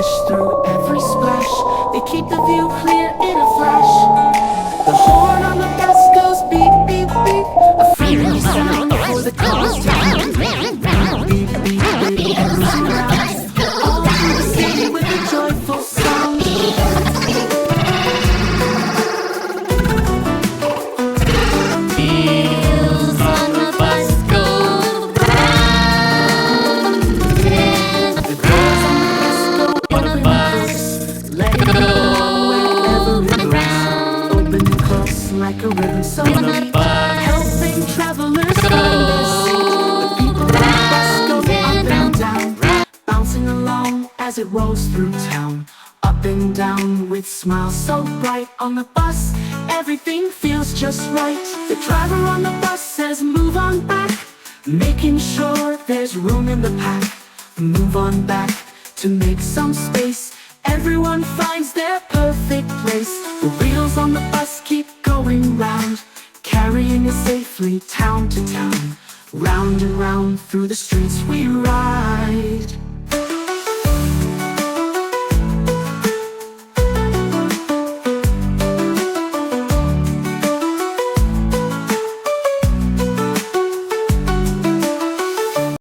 dash through every splash. They keep the view clear in a flash. The horn on the bus goes beep, beep, beep, a friendly sound for the cars to come. Beep, beep, beep, and round, all through the city with a joyful sound. Wheels on the bus go round, and the girls on the bus go on the bus, Letting go wherever it goes, around open and close like a ribbon sewn on the bus. helping travelers find their seat. The people on the bus go up and down, bouncing along as it rolls through town. Up and down with smiles so bright on the bus, everything feels just right. The driver on the bus says move on back, making sure there's room in the pack. Move on back to make some space, everyone finds their perfect place. The wheels on the bus keep going round, carrying us safely town to town. Round and round through the streets we ride.